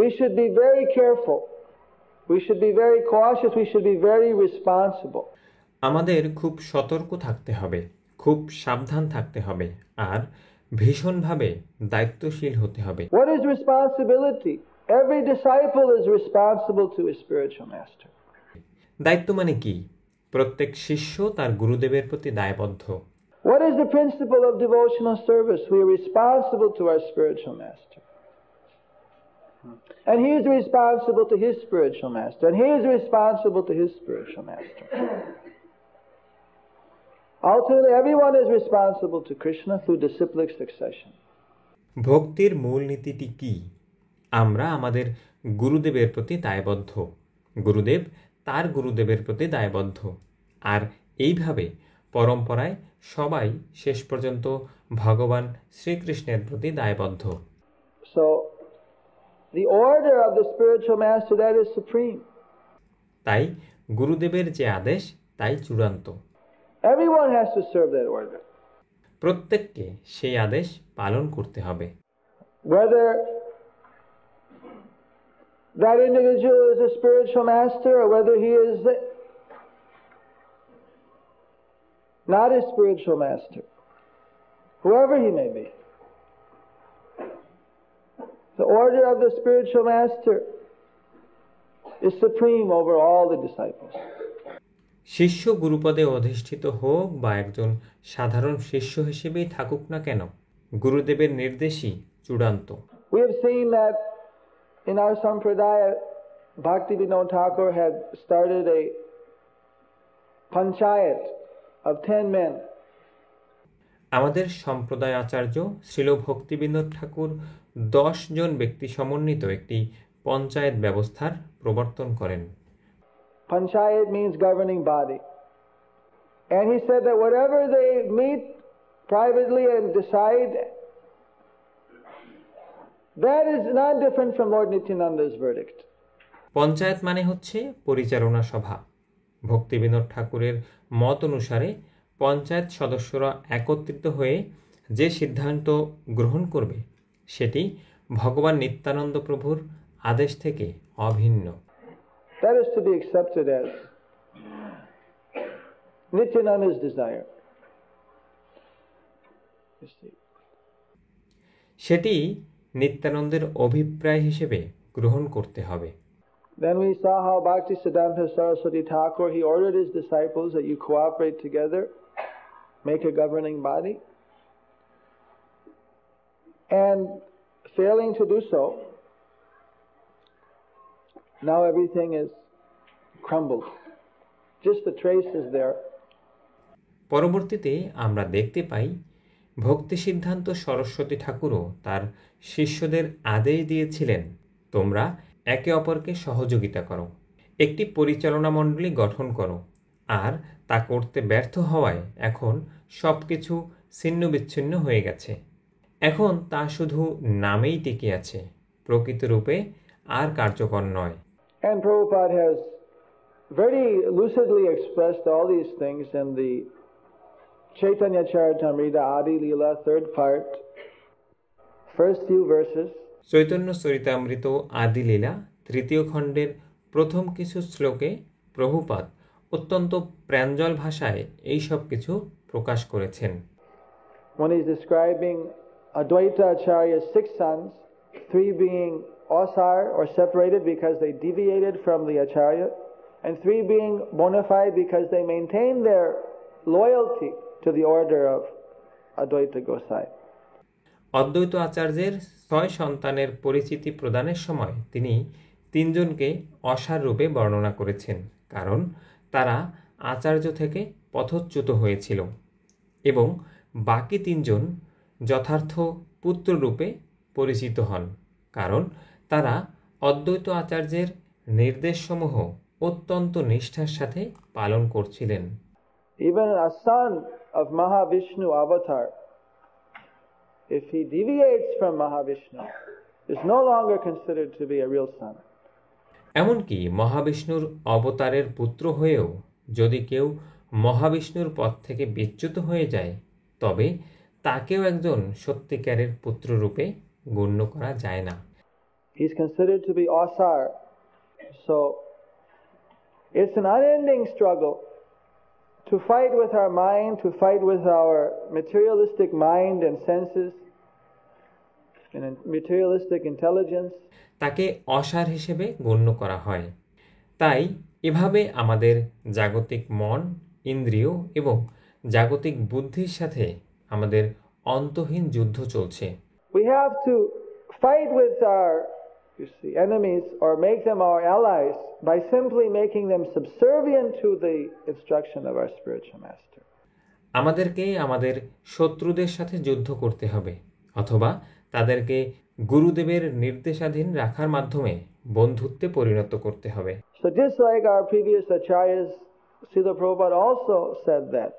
we should be very careful. We should be very cautious. We should be very responsible. আমাদের খুব সতর্ক থাকতে হবে, খুব সাবধান থাকতে হবে, আর ভীষণভাবে দায়িত্বশীল হতে হবে। What is responsibility? Every disciple is responsible to his spiritual master. দায়িত্ব মানে কি? প্রত্যেক শিষ্য তার গুরুদেবের প্রতি দায়বদ্ধ। What is the principle of devotional service? We are responsible to our spiritual master. And he is responsible to his spiritual master. And he is responsible to his spiritual master. Ultimately, everyone is responsible to Krishna through disciplic succession. ভক্তির মূল নীতিটি কি? আমরা আমাদের গুরুদেবের প্রতি দায়বদ্ধ, গুরুদেব তার গুরুদেবের প্রতি দায়বদ্ধ, আর এইভাবে পরম্পরায় সবাই শেষ পর্যন্ত ভগবান শ্রীকৃষ্ণের প্রতি দায়বদ্ধ। So, the order of the spiritual master, that is supreme. তাই গুরুদেবের যে আদেশ তাই চূড়ান্ত। Everyone has to serve that order. প্রত্যেককে সেই আদেশ পালন করতে হবে। Whether that individual is a spiritual master or whether he is not a spiritual master, whoever he may be, the order of the spiritual master is supreme over all the disciples. শিষ্য গুরুপদে অধিষ্ঠিত হোক বা একজন সাধারণ শিষ্য হিসেবেই থাকুক না কেন, গুরুদেবের নির্দেশই চূড়ান্ত। We have seen that in our Sampradaya, Bhaktivinoda Thakur had started a panchayat of 10 men. আমাদের সম্প্রদায় আচার্য শ্রীল ভক্তিবিনোদ ঠাকুর 10 জন ব্যক্তি সমন্বিত একটি পঞ্চায়েত ব্যবস্থার প্রবর্তন করেন। Panchayat means governing body. And he said that whatever they meet privately and decide, that is not different from Lord Nityananda's verdict. Panchayat মানে হচ্ছে পরিচালনা সভা। ভক্তিবিনোদ ঠাকুরের মত অনুসারে পঞ্চায়েত সদস্যরা একত্রিত হয়ে যে সিদ্ধান্ত গ্রহণ করবে সেটি ভগবান নিত্যানন্দ প্রভুর আদেশ থেকে অভিন্ন। That is to be accepted as Nityananda's desire. সেটি নিত্যানন্দের অভিপ্রায় হিসেবে গ্রহণ করতে হবে। Then we saw how Bhaktisiddhanta Saraswati Thakur, he ordered his disciples that you cooperate together, make a governing body. And failing to do so, now everything is crumbled. Just the trace is there. পরবর্তীতে আমরা দেখতে পাই ভক্তি সিদ্ধান্ত সরস্বতী ঠাকুরও তার শিষ্যদের আদেশ দিয়েছিলেন, তোমরা একে অপরকে সহযোগিতা করো, একটি পরিচালনা মণ্ডলী গঠন করো। আর তা করতে ব্যর্থ হওয়ায় এখন সব কিছু ছিন্ন বিচ্ছিন্ন হয়ে গেছে। এখন তা শুধু নামেই টিকে আছে, প্রকৃত রূপে আর কার্যকর নয়। And Prabhupada has very lucidly expressed all these things in the Chaitanya Charitamrita Adi Leela, third part, first few verses. Chaitanya Charitamrita আদি লীলা তৃতীয় খণ্ডের প্রথম কিছু শ্লোকে প্রভুপাদ অত্যন্ত প্রাঞ্জল ভাষায় এই সব কিছু প্রকাশ করেছেন। When he's describing Advaita Acharya's 6 sons, 3 being asar or separated because they deviated from the Acharya, and 3 being bona fide because they maintained their loyalty to the order of Advaita Gosai. অদ্বৈত আচার্যের 6 সন্তানের পরিচিতি প্রদানের সময় তিনি 3 জনকে অসার রূপে বর্ণনা করেছেন, কারণ তারা আচার্য থেকে পথচ্যুত হয়েছিল, এবং বাকি 3 জন যথার্থ পুত্র রূপে পরিচিত হন, কারণ তারা অদ্বৈত আচার্যের নির্দেশসমূহ অত্যন্ত নিষ্ঠার সাথে পালন করছিলেন। Even a son of Mahavishnu avatar, if he deviates from Mahavishnu, is no longer considered to be a real son. এমনকি মহাবিষ্ণুর অবতারের পুত্র হয়েও যদি কেউ মহাবিষ্ণুর পথ থেকে বিচ্যুত হয়ে যায়, তবে তাকেও একজন সত্যিকারের পুত্র রূপে গণ্য করা যায় না। He's considered to be asar. So it's an unending struggle to fight with our mind, to fight with our materialistic mind and senses and materialistic intelligence. তাকে অসার হিসেবে গণ্য করা হয়। তাই এভাবে আমাদের জাগতিক মন, ইন্দ্রিয় এবং জাগতিক বুদ্ধির সাথে আমাদের অন্তহীন যুদ্ধ চলছে। We have to fight with our enemies or make them our allies by simply making them subservient to the instruction of our spiritual master. আমাদেরকে আমাদের শত্রুদের সাথে যুদ্ধ করতে হবে, অথবা তাদেরকে গুরুদেবের নির্দেশাধীন রাখার মাধ্যমে বন্ধুত্বে পরিণত করতে হবে। So just like our previous acharyas, Srila Prabhupada also said that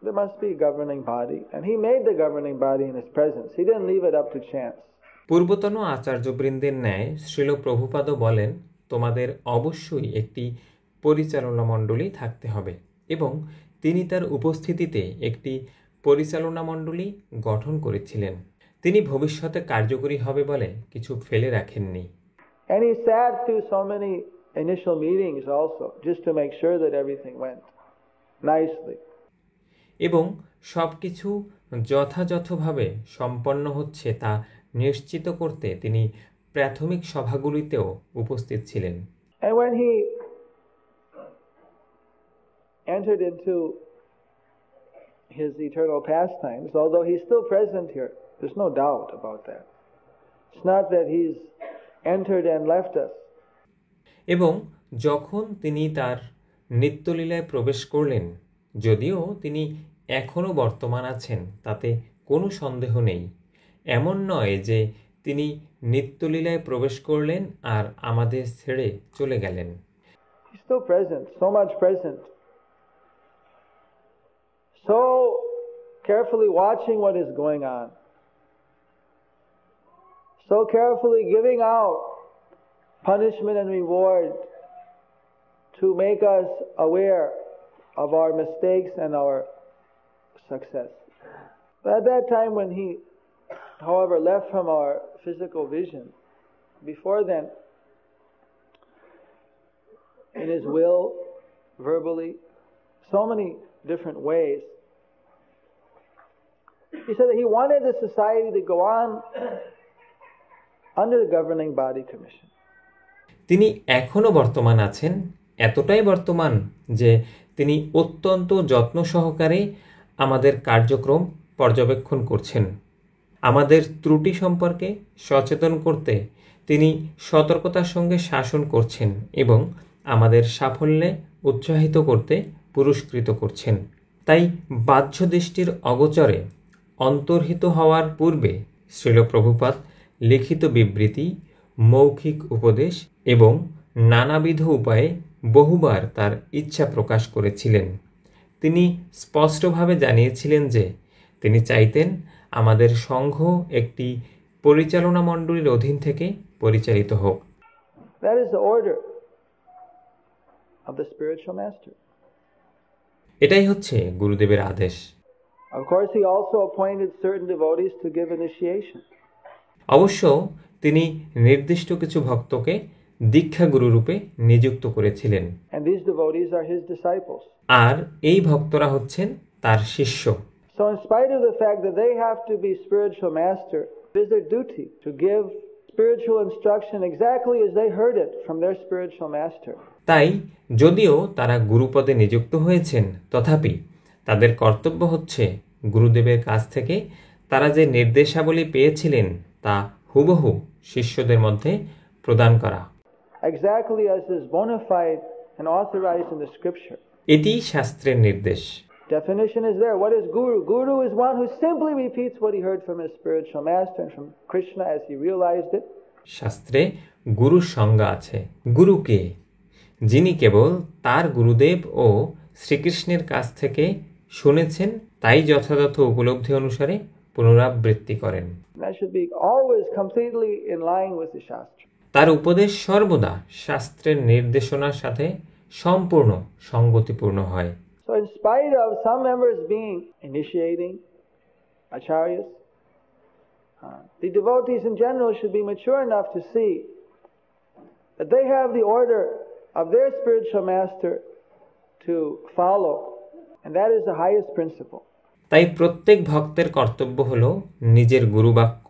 there must be a governing body, and he made the governing body in his presence. He didn't leave it up to chance. পূর্বতন আচার্যবৃন্দের ন্যায় শ্রীল প্রভুপাদও বলেন, তোমাদের অবশ্যই একটি পরিচালনা মণ্ডলী থাকতে হবে, এবং তিনি তার উপস্থিতিতে একটি পরিচালনা মণ্ডলী গঠন করেছিলেন। তিনি ভবিষ্যতে কার্যকরী হবে বলে কিছু ফেলে রাখেননি। And he sat through so many initial meetings also, just to make sure that everything went nicely. এবং সব কিছু যথাযথভাবে সম্পন্ন হচ্ছে তা নিশ্চিত করতে তিনি প্রাথমিক সভাগুলিতেও উপস্থিত ছিলেন। And when he entered into his eternal pastimes, although he's still present here, there's no doubt about that. It's not that he's entered and left us. এবং যখন তিনি তার নিত্যলীলায় প্রবেশ করলেন, যদিও তিনি এখনও বর্তমান আছেন তাতে কোনো সন্দেহ নেই। এমন নয় যে তিনি নিত্যলীলায় প্রবেশ করলেন আর আমাদের ছেড়ে চলে গেলেন। He's still present, so much present. So carefully watching what is going on. So carefully giving out punishment and reward to make us aware of our mistakes and our success. But at that time when he, however, left from our physical vision, before then, in his will, verbally, so many different ways, he said that he wanted the society to go on under the governing body commission. তিনি এখনও বর্তমান আছেন, এতটাই বর্তমান যে তিনি অত্যন্ত যত্ন সহকারে আমাদের কার্যক্রম পর্যবেক্ষণ করছেন। আমাদের ত্রুটি সম্পর্কে সচেতন করতে তিনি সতর্কতার সঙ্গে শাসন করছেন এবং আমাদের সাফল্যে উৎসাহিত করতে পুরস্কৃত করছেন। তাই বাহ্য দৃষ্টির অগোচরে অন্তর্হিত হওয়ার পূর্বে শ্রীল প্রভুপাদ লিখিত বিবৃতি, মৌখিক উপদেশ এবং নানাবিধ উপায়ে বহুবার তার ইচ্ছা প্রকাশ করেছিলেন। তিনি স্পষ্টভাবে জানিয়েছিলেন যে তিনি চাইতেন আমাদের সংঘ একটি পরিচালনা মণ্ডলীর অধীন থেকে পরিচালিত হোক। That is the order of the spiritual master. এটাই হচ্ছে গুরুদেবের আদেশ। Of course, he also appointed certain devotees to give initiation. অবশ্য তিনি নির্দিষ্ট কিছু ভক্তকে দীক্ষাগুরু রূপে নিযুক্ত করেছিলেন। And these devotees are his disciples. আর এই ভক্তরা হচ্ছেন তার শিষ্য। So in spite of the fact that they have to be spiritual master, it is their duty to give spiritual instruction exactly as they heard it from their spiritual master. তাই যদিও তারা গুরুপদে নিযুক্ত হয়েছেন, তথাপি তাদের কর্তব্য হচ্ছে গুরুদেবের কাছ থেকে তারা যে নির্দেশাবলী পেয়েছিলেন তা হুবহু শিষ্যদের মধ্যে প্রদান করা। Exactly as is bona fide and authorized in the scripture. এটি শাস্ত্রের নির্দেশ। Definition is there. What is guru? Guru is one who simply repeats what he heard from his spiritual master and from Krishna as he realized it. শাস্ত্রে গুরুর সংজ্ঞা আছে। গুরু কে? যিনি কেবল তার গুরুদেব ও শ্রীকৃষ্ণের কাছ থেকে শুনেছেন তাই যথাযথ উপলব্ধি অনুসারে পুনরাবৃত্তি করেন। That should be always completely in line with the Shastra. তার উপদেশ সর্বদা শাস্ত্রের নির্দেশনার সাথে সম্পূর্ণ সঙ্গতিপূর্ণ হয়। So in spite of some members being initiating acharyas, The devotees in general should be mature enough to see that they have the order of their spiritual master to follow, and that is the highest principle. তাই প্রত্যেক ভক্তের কর্তব্য হল নিজের গুরুবাক্য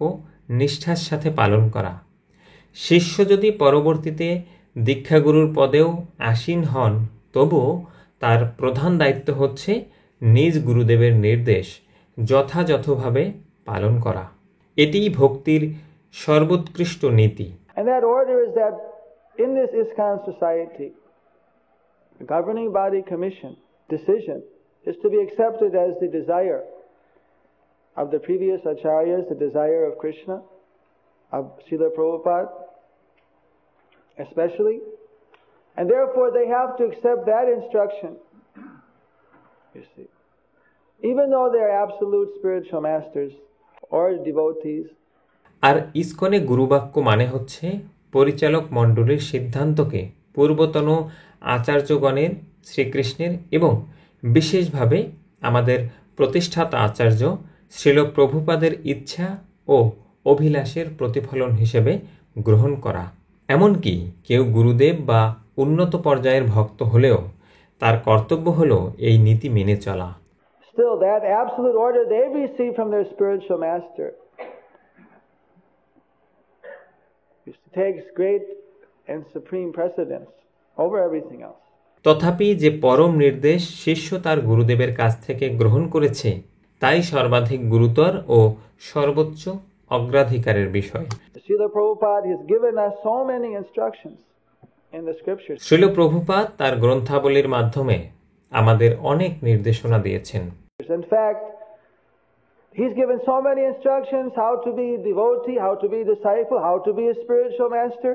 নিষ্ঠার সাথে পালন করা। শিষ্য যদি পরবর্তীতে দীক্ষাগুরুর পদেও আসীন হন, তবুও তার প্রধান দায়িত্ব হচ্ছে নিজ গুরুদেবের নির্দেশ যথাযথভাবে পালন করা। এটিই ভক্তির সর্বোৎকৃষ্ট নীতি। And that order is that in this ISKCON society, the governing body commission decision is to be accepted as the desire of the previous acharyas, the desire of Krishna, of Srila Prabhupada especially, and therefore they have to accept that instruction, you see. Even though they're absolute spiritual masters or devotees. আর ইসকনে গুরুবাক্য মানে হচ্ছে পরিচালক মণ্ডলীর সিদ্ধান্তকে পূর্বতন আচার্যগণের, শ্রীকৃষ্ণের এবং বিশেষভাবে আমাদের প্রতিষ্ঠাতা আচার্য শ্রীল প্রভুপাদের ইচ্ছা ও অভিলাষের প্রতিফলন হিসেবে গ্রহণ করা। এমনকি কেউ গুরুদেব বা উন্নত পর্যায়ের ভক্ত হলেও তার কর্তব্য হলো এই নীতি মেনে চলা। Still, that absolute order they receive from their spiritual master takes great and supreme precedence over everything else. তথাপি যে পরম নির্দেশ শিষ্য তার গুরুদেবের কাছ থেকে গ্রহণ করেছে, তাই সর্বাধিক গুরুতর ও সর্বোচ্চ অগ্রাধিকারের বিষয়। Srila Prabhupada has given us so many instructions in the scriptures. Srila Prabhupada তার গ্রন্থাবলীর মাধ্যমে আমাদের অনেক নির্দেশনা দিয়েছেন। In fact, he's given so many instructions how to be devotee, how to be disciple, how to be a spiritual master,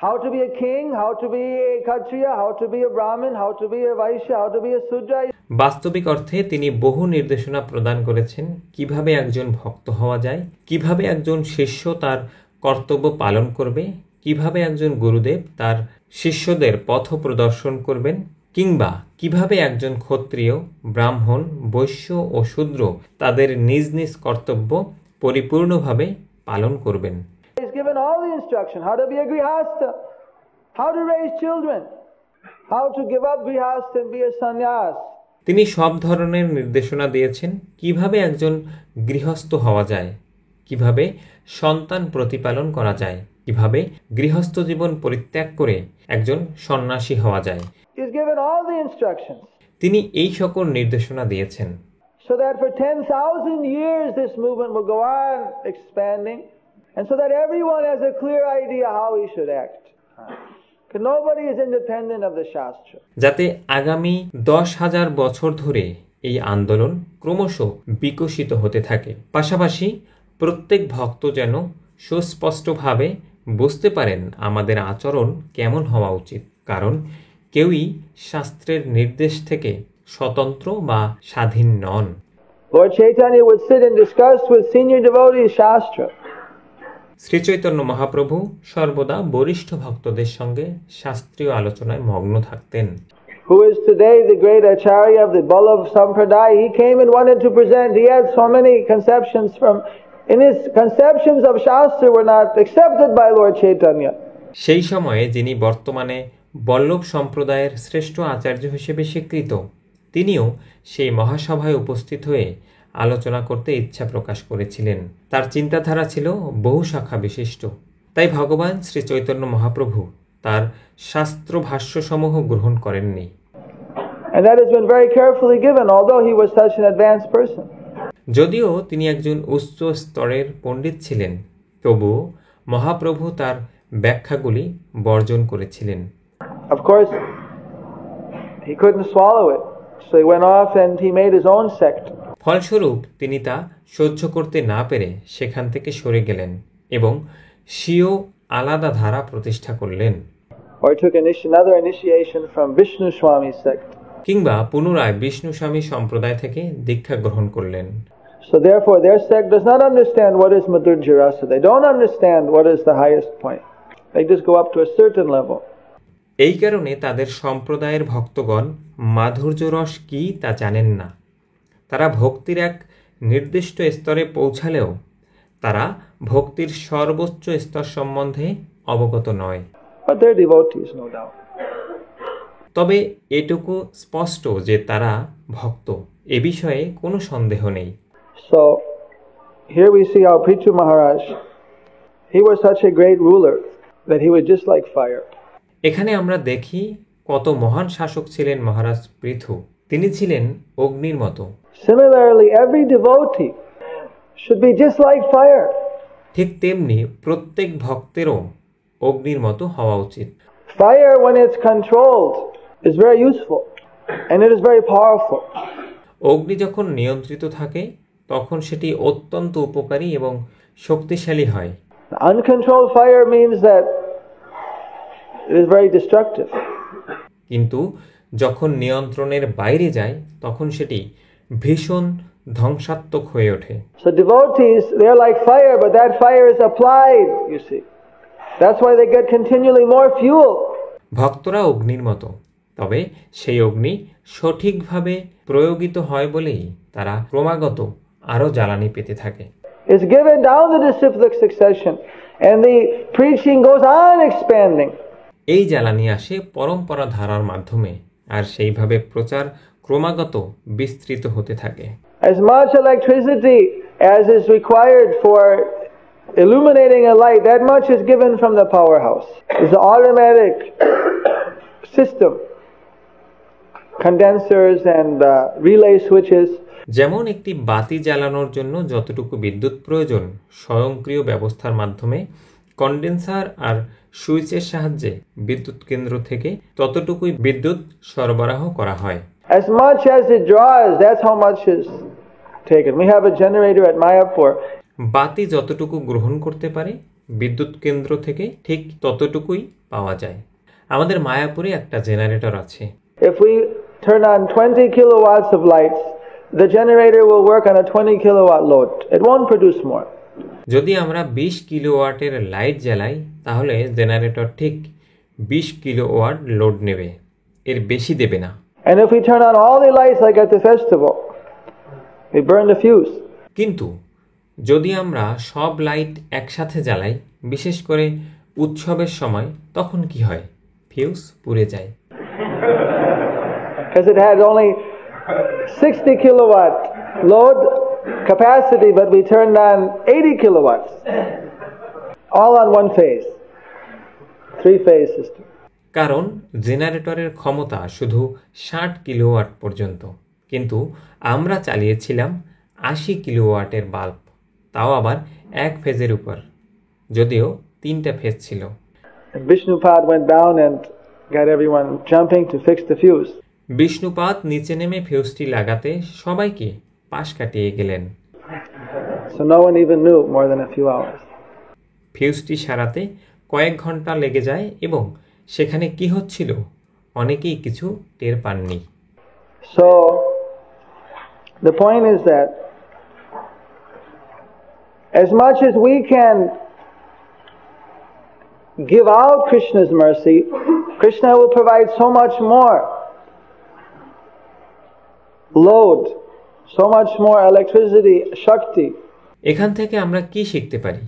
how to be a king, how to be a Kshatriya, how to be a Brahmin, how to be a Vaishya, how to be a Sudra. বাস্তবিক অর্থে তিনি বহু নির্দেশনা প্রদান করেছেন কিভাবে একজন ভক্ত হওয়া যায়, কিভাবে একজন শিষ্য তার কর্তব্য পালন করবে, কিভাবে একজন গুরুদেব তার শিষ্যদের পথ প্রদর্শন করবেন, কিংবা কিভাবে একজন ক্ষত্রিয়, ব্রাহ্মণ, বৈশ্য ও শূদ্র তাদের নিজ নিজ কর্তব্য পরিপূর্ণভাবে পালন করবেন। He's given all the instruction, how to be a grihastha, how to raise children, how to give up grihastha and be a sannyas. তিনি সব ধরনের নির্দেশনা দিয়েছেন কিভাবে একজন গৃহস্থ হওয়া যায়, কিভাবে সন্তান প্রতিপালন করা যায়, কিভাবে গৃহস্থ জীবন পরিত্যাগ করে একজন সন্ন্যাসী হওয়া যায়। He's given all the instructions. তিনি এই সকল নির্দেশনা দিয়েছেন So that for 10,000 years this movement will go on expanding, and so that everyone has a clear idea how he should act. Because nobody is independent of the Shastra. যাতে আগামী 10,000 বছর ধরে এই আন্দোলন ক্রমশ বিকশিত হতে থাকে, পাশাপাশি প্রত্যেক ভক্ত যেন সুস্পষ্টভাবে বুঝতে পারেন আমাদের আচরণ কেমন হওয়া উচিত, কারণ কেউই শাস্ত্রের নির্দেশ থেকে স্বতন্ত্র বা স্বাধীন নন। Lord Chaitanya would sit and discuss with senior devotees Shastra. Shri Chaitanya Mahaprabhu সর্বদা বরিষ্ঠ ভক্তদের সঙ্গে শাস্ত্রীয় আলোচনায় মগ্ন থাকতেন। Who is today the great acharya of the Ballabh Sampradaya? He came and wanted to present. He had so many conceptions and his conceptions of Shastra were not accepted by Lord Chaitanya. সেই সময়ে যিনি বর্তমানে বল্লভ সম্প্রদায়ের শ্রেষ্ঠ আচার্য হিসেবে স্বীকৃত, তিনিও সেই মহাসভায় উপস্থিত হয়ে আলোচনা করতে ইচ্ছা প্রকাশ করেছিলেন। তার চিন্তাধারা ছিল বহু শাখা বিশিষ্ট, তাই ভগবান শ্রী চৈতন্য মহাপ্রভু তার শাস্ত্র ভাষ্যসমূহ গ্রহণ করেননি। And that has been very carefully given, although he was such an advanced person. যদিও তিনি একজন উচ্চ স্তরের পণ্ডিত ছিলেন, তবুও মহাপ্রভু তার ব্যাখ্যাগুলি বর্জন করেছিলেন। Of course, he couldn't swallow it, so he went off and he made his own sect. ফলস্বরূপ তিনি তা সহ্য করতে না পেরে সেখান থেকে সরে গেলেন এবং স্বীয় আলাদা ধারা প্রতিষ্ঠা করলেন। Or took another initiation from Vishnu Swami's sect. কিংবা পুনরায় বিষ্ণু স্বামী সম্প্রদায় থেকে দীক্ষা গ্রহণ করলেন। So therefore their sect does not understand what is Madhurya Rasa. They don't understand what is the highest point. They just go up to a certain level. এই কারণে তাদের সম্প্রদায়ের ভক্তগণ মাধুর্য রস কি তা জানেন না। তারা ভক্তির এক নির্দিষ্ট স্তরে পৌঁছালেও তারা ভক্তির সর্বোচ্চ স্তর সম্বন্ধে অবগত নয়। But they're devotees, no doubt. তবে এটুকু স্পষ্ট যে তারা ভক্ত, এ বিষয়ে কোনো সন্দেহ নেই। So here we see our Prithu Maharaj. He was such a great ruler that he was just like fire. এখানে আমরা দেখি কত মহান শাসক ছিলেন মহারাজ পৃথু। তিনি ছিলেন অগ্নির মতো। Similarly, every devotee should be just like fire. ঠিক তেমনি প্রত্যেক ভক্তেরও অগ্নির মতো হওয়া উচিত। Fire, when it's controlled, is very useful and it is very powerful. অগ্নি যখন নিয়ন্ত্রিত থাকে তখন সেটি অত্যন্ত উপকারী এবং শক্তিশালী হয়। Uncontrolled fire means that it is very destructive. কিন্তু যখন নিয়ন্ত্রণের বাইরে যায় তখন সেটি ভীষণ ধ্বংসাত্মক হয়ে ওঠে। So devotees, they are like fire, but that fire is applied, you see. That's why they get continually more fuel. ভক্তরা অগ্নির মতো, তবে সেই অগ্নি সঠিকভাবে প্রয়োগিত হয় বলেই তারা ক্রমাগত আরও জ্বালানি পেতে থাকে। It's given down the disciplic succession and the preaching goes on expanding. এই জ্বালানি আসে পরম্পরা ধারার মাধ্যমে আর সেইভাবে প্রচার ক্রমাগত বিস্তৃত হতে থাকে। As much electricity as is required for illuminating a light, that much is given from the powerhouse. It's an automatic system. Condensers and relay switches. যেমন একটি বাতি জ্বালানোর জন্য যতটুকু বিদ্যুৎ প্রয়োজন, স্বয়ংক্রিয় ব্যবস্থার মাধ্যমে কন্ডেন্সার আর সুইচের সাহায্যে বিদ্যুৎ কেন্দ্র থেকে ততটুকুই বিদ্যুৎ সরবরাহ করা হয়। As much as it draws, that's how much is taken. We have a generator at Mayapur. বাতি যতটুকু গ্রহণ করতে পারে বিদ্যুৎ কেন্দ্র থেকে ঠিক ততটুকুই পাওয়া যায়। আমাদের মায়াপুরে একটা জেনারেটর আছে। If we turn on 20 kilowatts of lights, the generator will work on a 20 kilowatt load. It won't produce more. যদি আমরা 20 কিলোওয়াটের লাইট জ্বালাই তাহলে জেনারেটর ঠিক 20 কিলোওয়াট লোড নেবে, এর বেশি দেবে না। And if we turn on all the lights like at the festival, we burn the fuse. কিন্তু যদি আমরা সব লাইট একসাথে জ্বালাই, বিশেষ করে উৎসবের সময়, তখন কি হয়? ফিউজ পুড়ে যায়। Because it had only 60 kilowatt load capacity, but we turned on 80 kilowatts, all on one phase, three-phase system. কারণ জেনারেটরের ক্ষমতা শুধু 60 কিলোওয়াট পর্যন্ত, কিন্তু আমরা চালিয়েছিলাম 80 কিলোওয়াটের বাল্ব, তাও আবার এক ফেজের উপর, যদিও 3টা ফেজ ছিল। Vishnupad went down and got everyone jumping to fix the fuse. Vishnupada নিচে নেমে ফিউজটি লাগাতে সবাইকে পাশ কাটিয়ে গেলেন। So no one even knew more than a few hours. ফিউজটি সারাতে কয়েক ঘন্টা লেগে যায় এবং সেখানে কি হচ্ছিল অনেকেই কিছু টের পাননি। So the point is that as much as we can give out Krishna's mercy, Krishna will provide so much more load, so much more electricity, shakti. এখান থেকে আমরা কি শিখতে পারি?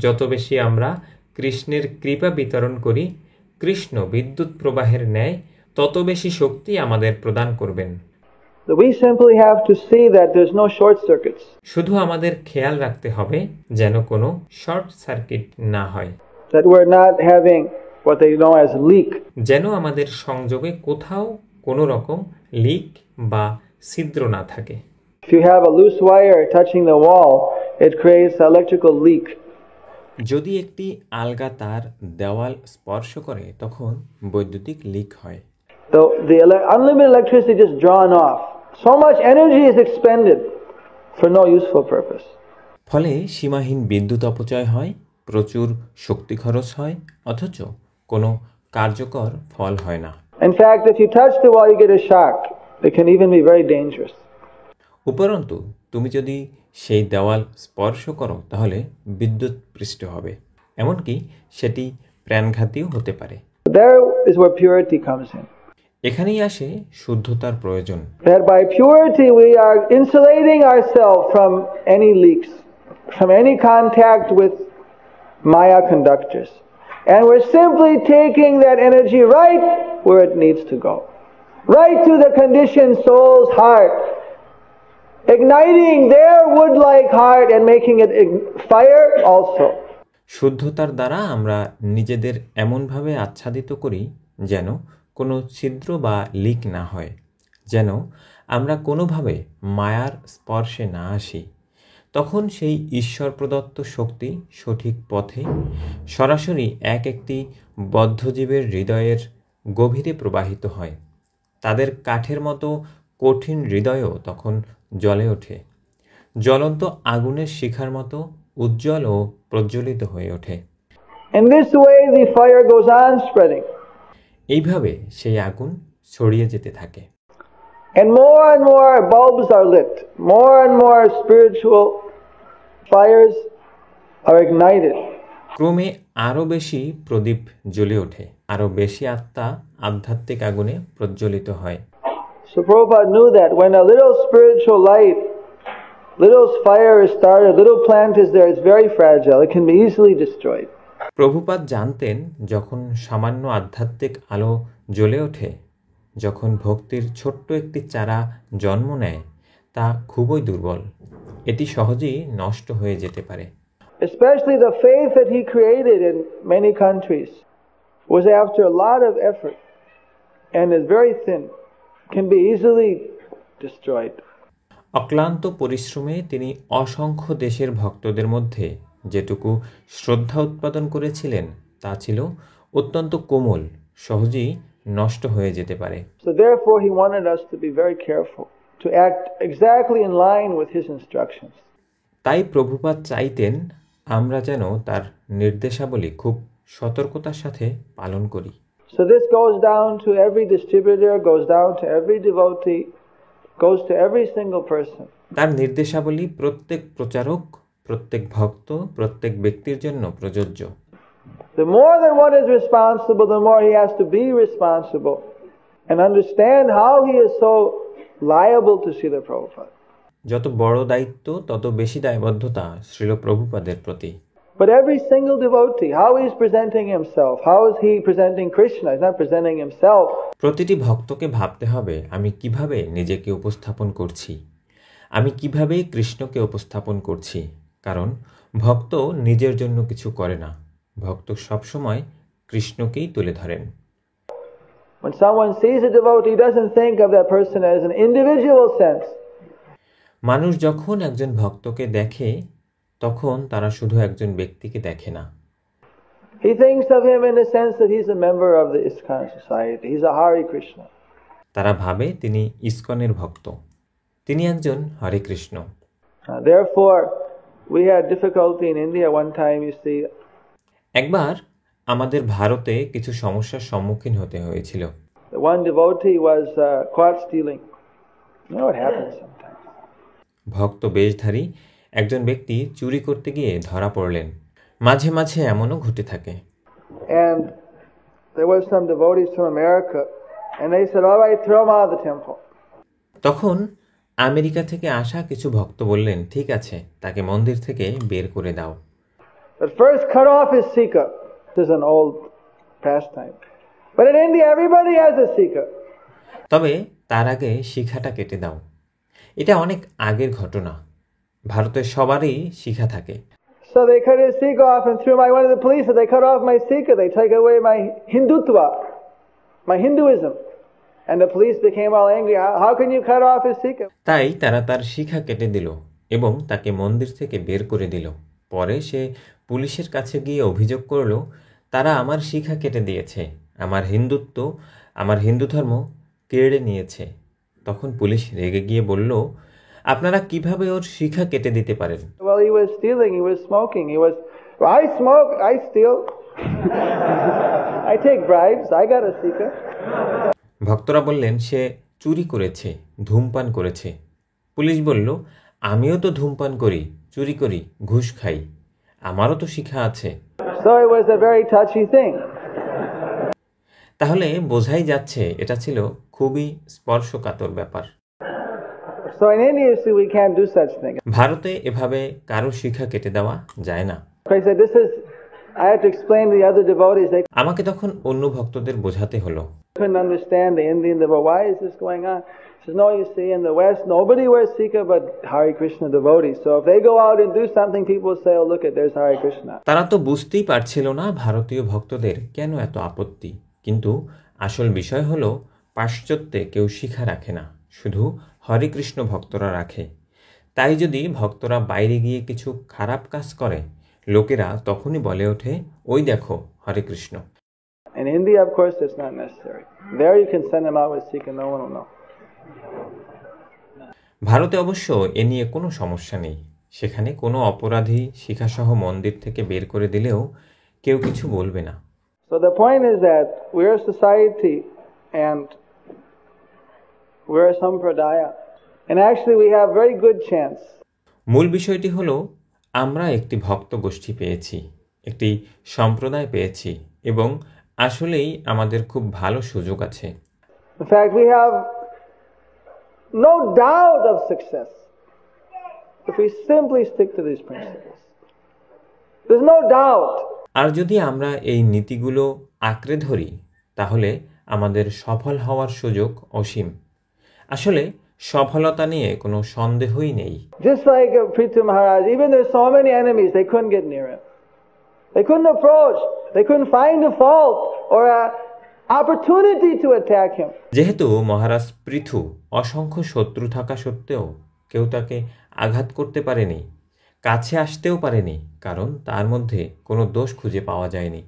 যত বেশি আমরা কৃষ্ণের কৃপা বিতরণ করি, কৃষ্ণ বিদ্যুৎ প্রবাহের ন্যায় তত বেশি শক্তি আমাদের প্রদান করবেন। We simply have to see that there's no short circuits. শুধু আমাদের খেয়াল রাখতে হবে যেন কোনো শর্ট সার্কিট না হয়। That we're not having what they know as leak. যেন আমাদের সংযোগে কোথাও কোনো রকম লিক বা ছিদ্র না থাকে। If you have a loose wire touching the wall, it creates electrical leak. যদি একটি আলগা তার দেওয়াল স্পর্শ করে তখন বৈদ্যুতিক লিক হয়। The unlimited electricity just drawn off. So much energy is expended for no useful purpose. ফলে সীমাহীন বিদ্যুৎ অপচয় হয়, প্রচুর শক্তি খরচ হয়, অথচ কোনো কার্যকর ফল হয় না। In fact, if you touch the wall, you get a shock. It can even be very dangerous. উপরন্তু তুমি যদি সেই দেওয়াল স্পর্শ করো তাহলে বিদ্যুৎ পৃষ্ঠ হবে, এমনকি সেটি প্রাণঘাতীও হতে পারে। There is where purity comes in. এখানেই আসে শুদ্ধতার প্রয়োজন। That by purity we are insulating ourselves from any leaks, from any contact with Maya conductors. And we're simply taking that energy right where it needs to go. Right to the conditioned soul's heart. Igniting their wood-like heart and making it fire also. শুদ্ধতার দ্বারা আমরা নিজেদের এমনভাবে আচ্ছাদিত করি যেন কোনো ছিদ্র বা লিক না হয়, যেন আমরা কোনোভাবে মায়ার স্পর্শে না আসি। তখন সেই ঈশ্বর প্রদত্ত শক্তি সঠিক পথে সরাসরি একটি বদ্ধজীবের হৃদয়ের গভীরে প্রবাহিত হয়। তাদের কাঠের মতো কঠিন হৃদয়ও তখন জ্বলে ওঠে, জ্বলন্ত আগুনের শিখার মতো উজ্জ্বল ও প্রজ্বলিত হয়ে ওঠে। In this way the fire goes on spreading. এইভাবে সেই আগুন ছড়িয়ে যেতে থাকে। And more bulbs are lit. More and more spiritual fires are ignited. ক্রমে আরও বেশি প্রদীপ জ্বলে ওঠে, আরও বেশি আত্মা আধ্যাত্মিক আগুনে প্রজ্বলিত হয়। So Prabhupada knew that when a little spiritual light, little fire is started, little plant is there, it's very fragile. It can be easily destroyed. Prabhupada জানতেন যখন সামান্য আধ্যাত্মিক আলো জ্বলে ওঠে, যখন ভক্তির ছোট্ট একটি চারা জন্ম নেয়, তা খুবই দুর্বল, এটি সহজেই নষ্ট হয়ে যেতে পারে। Especially the faith that he created in many countries was after a lot of effort and is very thin, can be easily destroyed. অক্লান্ত পরিশ্রমে তিনি অসংখ্য দেশের ভক্তদের মধ্যে যেটুকু শ্রদ্ধা উৎপাদন করেছিলেন তা ছিল অত্যন্ত কোমল, সহজেই নষ্ট হয়ে যেতে পারে। So therefore he wanted us to be very careful, to act exactly in line with his instructions. তাই প্রভুপাদ চাইতেন আমরা যেন তার নির্দেশাবলী খুব সতর্কতার সাথে পালন করি। So this goes down to every distributor, goes down to every devotee, goes to every single person. তার নির্দেশাবলী প্রত্যেক প্রচারক, প্রত্যেক ভক্ত, প্রত্যেক ব্যক্তির জন্য প্রযোজ্য। The more that one is responsible, the more he has to be responsible and understand how he is so liable to Srila Prabhupada. যত বড় দায়িত্ব তত বেশি দায়বদ্ধতা শ্রীল প্রভুপাদের প্রতি। But every single devotee, how he is presenting himself, how is he presenting Krishna? He's not presenting himself. প্রতিটি ভক্তকে ভাবতে হবে আমি কিভাবে নিজেকে উপস্থাপন করছি, আমি কিভাবে কৃষ্ণকে উপস্থাপন করছি, কারণ ভক্ত নিজের জন্য কিছু করে না, ভক্ত সবসময় কৃষ্ণকেই তুলে ধরেন। When someone sees a devotee, he doesn't think of that person as an individual sense. মানুষ যখন একজন ভক্তকে দেখে তখন তারা শুধু একজন ব্যক্তিকে দেখে না, He thinks of him in the sense that he's a member of the ISKCON society. He's a Hare Krishna. তারা ভাবে তিনি ইসকনের ভক্ত, তিনি একজন হরে Krishna. Therefore, we had difficulty in India one time, you see. একবার আমাদের ভারতে কিছু সমস্যার সম্মুখীন হতে হয়েছিল। The one devotee was caught stealing. You know what happens sometimes. ভক্ত বেশধারী একজন ব্যক্তি চুরি করতে গিয়ে ধরা পড়লেন, মাঝে মাঝে এমনও ঘটে থাকে। And there was some devotees from America, and they said, all right, throw him out of the temple. তখন আমেরিকা থেকে আসা কিছু ভক্ত বললেন, ঠিক আছে, তাকে মন্দির থেকে বের করে দাও। But first cut off his sika. This is an old pastime. But in India, everybody has a sika. তবে তার আগে শিখাটা কেটে দাও। এটা অনেক আগের ঘটনা, ভারতের সবারই শিখা থাকে। So they cut his sika off and threw one of the police said, they cut off my sika. They take away my Hindutva, my Hinduism. And the police became all angry. How can you cut off his sika? তাই তারা তার শিখা কেটে দিল এবং তাকে মন্দির থেকে বের করে দিল। পরে সে পুলিশের কাছে গিয়ে অভিযোগ করল, তারা আমার শিখা কেটে দিয়েছে, আমার হিন্দুত্ব, আমার হিন্দু ধর্ম কেড়ে নিয়েছে। তখন পুলিশ রেগে গিয়ে বলল, আপনারা কিভাবে ওর শিখা কেটে দিতে পারেন? Well, he was stealing, he was smoking, I smoke, I steal. I take bribes, I got a sika. ভক্তরা বললেন, সে চুরি করেছে, ধূমপান করেছে। পুলিশ বলল, আমিও তো ধূমপান করি, চুরি করি, ঘুষ খাই, আমারও তো শিখা আছে। So it was a very touchy thing. তাহলে বোঝাই যাচ্ছে এটা ছিল খুবই স্পর্শকাতর ব্যাপার। So in India, you see, we can't do such thing. ভারতে এভাবে কারো শিখা কেটে দেওয়া যায় না। I said, I had to explain to the other devotees. They আমাকে তখন অন্য ভক্তদের বোঝাতে হলো। couldn't understand the Indian devotee. Why is this going on? He says, no, you see, in the West, nobody wears Sikha but Hare Krishna devotees. So if they go out and do something, people say, oh, look, there's Hare Krishna. তারা তো বুঝতেই পারছিল না ভারতীয় ভক্তদের কেন এত আপত্তি, কিন্তু আসল বিষয় হলো পাশ্চাত্যে কেউ শিখা রাখে না, শুধু হরে কৃষ্ণ ভক্তরা রাখে। তাই যদি ভক্তরা বাইরে গিয়ে কিছু খারাপ কাজ করে, লোকেরা তখনই বলে ওঠে, ওই দেখো হরে Krishna. In India, of course, it's not necessary. There you can send them out with Sikha, no one will know. ভারতে অবশ্য এ নিয়ে কোনো সমস্যা নেই। সেখানে কোনো অপরাধী শিখাসহ মন্দির থেকে বের করে দিলেও কেউ কিছু বলবে না। So the point is that we're a society and we're a sampradaya. And actually we have very good chance. মূল বিষয়টি হলো আমরা একটি ভক্ত গোষ্ঠী পেয়েছি, একটি সম্প্রদায় পেয়েছি এবং আসলেই আমাদের খুব ভালো সুযোগ আছে। In fact, we have no doubt of success if we simply stick to these principles. There's no doubt. আর যদি আমরা এই নীতিগুলো আঁকড়ে ধরি, তাহলে আমাদের সফল হওয়ার সুযোগ অসীম। আসলে সফলতা নিয়ে কোনো সন্দেহই নেই। Just like Prithu Maharaj, even there's so many enemies, they couldn't get near him. They couldn't approach. They couldn't find a fault or an opportunity to attack him. যেহেতু মহারাজ পৃথু অসংখ্য শত্রু থাকা সত্ত্বেও কেউ তাকে আঘাত করতে পারেনি, কাছে আসতেও পারেনি, কারণ তার মধ্যে কোনো দোষ খুঁজে পাওয়া যায়নি।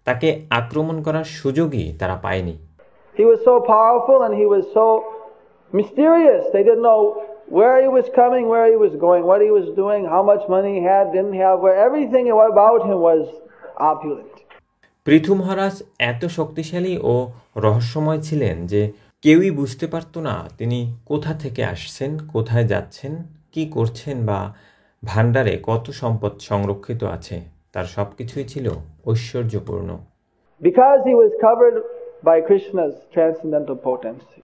তাকে আক্রমণ করার সুযোগই তারা পায়নি। He was so powerful and he was so mysterious. They didn't know where he was coming, where he was going, what he was doing, how much money he had, didn't have, where everything about him was opulent. Prithu মহারাজ এত শক্তিশালী ও রহস্যময় ছিলেন যে কেউই বুঝতে পারত না তিনি কোথা থেকে আসছেন, কোথায় যাচ্ছেন, কি করছেন বা ভাণ্ডারে কত সম্পদ সংরক্ষিত আছে। তার সবকিছুই ছিল ঐশ্বর্যপূর্ণ। Because he was covered by Krishna's transcendental potency.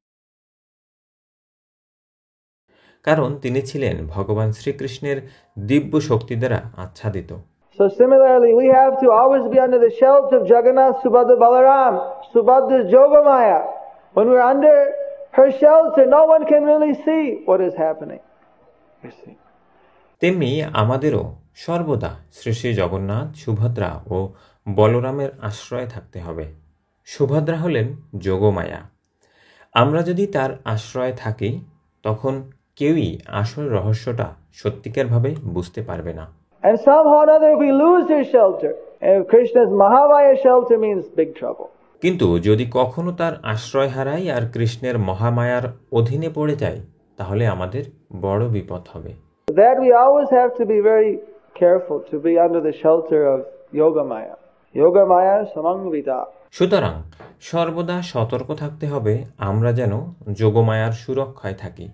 কারণ তিনি ছিলেন ভগবান শ্রীকৃষ্ণের দিব্য শক্তি দ্বারা আচ্ছাদিত। So similarly, we have to always be under the shelter of Jagannath, Subhadra, Balaram, Subhadra's Yogamaya. When we're under her shelter, no one can really see what is happening. You see. তেমনি আমাদেরও সর্বদা শ্রী শ্রী জগন্নাথ, সুভদ্রা ও বলরামের আশ্রয়ে থাকতে হবে। সুভদ্রা হলেন যোগমায়া। আমরা যদি তার আশ্রয়ে থাকি, তখন কেউই আসল রহস্যটা সত্যিকারভাবে বুঝতে পারবে না। And somehow or another, if we lose her shelter, if Krishna's Mahamaya shelter means big trouble. কিন্তু যদি কখনো তার আশ্রয় হারাই আর কৃষ্ণের মহামায়ার অধীনে পড়ে যাই, তাহলে আমাদের বড় বিপদ হবে। That we always have to be very careful to be under the shelter of Yogamaya. Yogamaya samangvita. সুতরাং সর্বদা সতর্ক থাকতে হবে আমরা যেন যোগমায়ার সুরক্ষায় থাকি।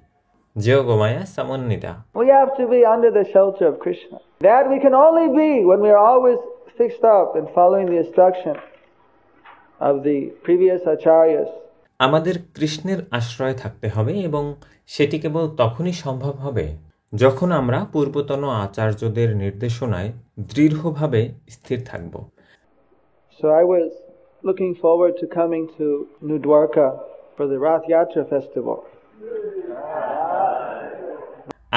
Yogamaya সমন্বিতা। We have to be under the shelter of Krishna. That we can only be when we are always fixed up and following the instruction of the previous acharyas. আমাদের কৃষ্ণের আশ্রয়ে থাকতে হবে এবং সেটি কেবল তখনই সম্ভব হবে যখন আমরা পূর্বতন আচার্যদের নির্দেশনায় দৃঢ়ভাবে স্থির থাকব। So I was looking forward to coming to New Dwarka for the Rath Yatra festival.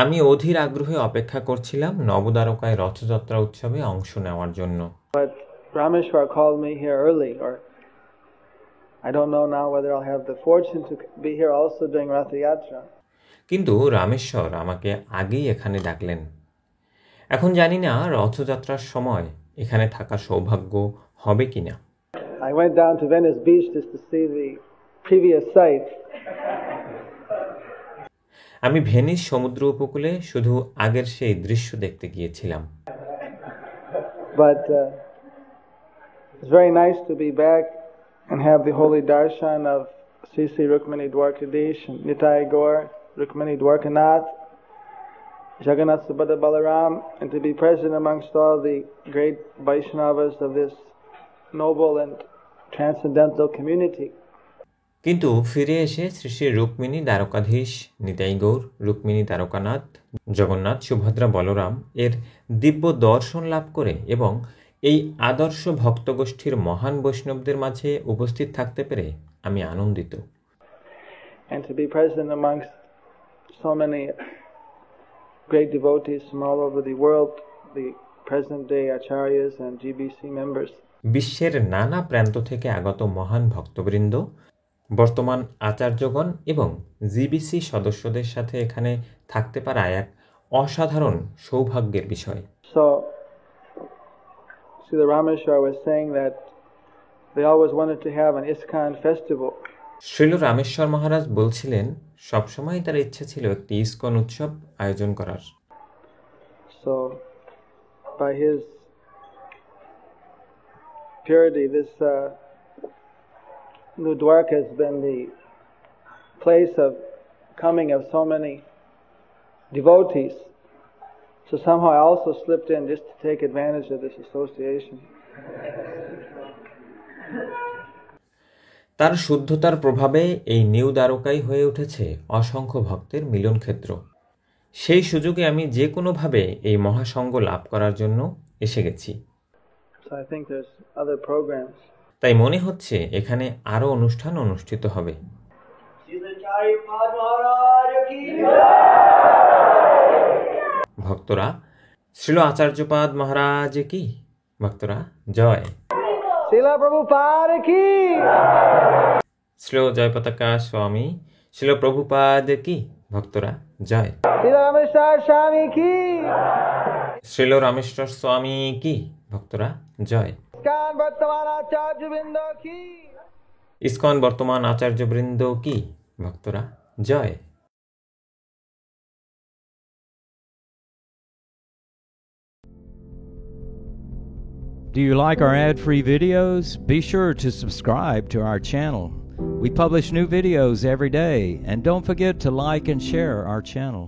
আমি অধীর আগ্রহে অপেক্ষা করছিলাম নবদ্বারকায় রথযাত্রা উৎসবে অংশ নেওয়ার জন্য। But Rameshwar called me here early, or I don't know now whether I'll have the fortune to be here also during Rath Yatra. কিন্তু রামেশ্বর আমাকে আগেই এখানে ডাকলেন। এখন জানি না রথযাত্রার সময় এখানে থাকার সৌভাগ্য হবে কিনা। I went down to Venice Beach just to see the previous site. আমি ভেনিস সমুদ্র উপকূলে শুধু আগের সেই দৃশ্য দেখতে গিয়েছিলাম। But it's very nice to be back and have the holy darshan of Sri Sri Rukmini Dwarkadish and Nitai Gaur, Rukmini Dwarkanath, Jagannath Subhadra Balaram, and to be present amongst all the great Vaishnavas of this noble and transcendental community. কিন্তু ফিরে এসে শ্রী শ্রী রুক্মিণী দ্বারকাধীশ, নিতাই গৌর, রুক্মিণী দ্বারকানাথ, জগন্নাথ, সুভদ্রা, বলরাম এর দিব্য দর্শন লাভ করে এবং এই আদর্শ ভক্তগোষ্ঠীর মহান বৈষ্ণবদের মাঝে উপস্থিত থাকতে পেরে আমি আনন্দিত। And to be present amongst so many great devotees from all over the world, the present day acharyas and GBC members. বিশ্বের নানা প্রান্ত থেকে আগত মহান ভক্তবৃন্দ, বর্তমান আচার্যগণ এবং জিবিসি সদস্যদের সাথে এখানে থাকতে পারা এক অসাধারণ সৌভাগ্যের বিষয়। So, Srila Rameshwar was saying that they always wanted to have an ISKCON festival. Srila Rameshwar মহারাজ বলছিলেন সবসময় তার ইচ্ছা ছিল একটি ইসকন উৎসব আয়োজন করার। So, by his purity, this New Dwarka has been the place of coming of so many devotees. So somehow I also slipped in just to take advantage of this association. তার শুদ্ধতার প্রভাবে এই new দ্বারকাই হয়ে উঠেছে অসংখ্য ভক্তের মিলন ক্ষেত্র। সেই সুযোগে আমি যে কোনোভাবে এই মহাসঙ্গ লাভ করার জন্য এসে গেছি। So I think there's other programs. তাই মনে হচ্ছে এখানে আরো অনুষ্ঠান অনুষ্ঠিত হবে। ভক্তরা শ্রীল আচার্যপাদ মহারাজ কি, ভক্তরা জয়। Srila Prabhupada ki! Srila Jayapataka স্বামী, শ্রীল প্রভুপাদ কি, ভক্তরা জয়। Srila Rameshwar Swami ki! Srila Rameshwar স্বামী কি, ভক্তরা জয়। ISKCON Vartaman Acharya Vrindo ki! ISKCON বর্তমান আচার্যবৃন্দ কি, ভক্তরা জয়। Do you like our ad-free videos? Be sure to subscribe to our channel. We publish new videos every day, and don't forget to like and share our channel.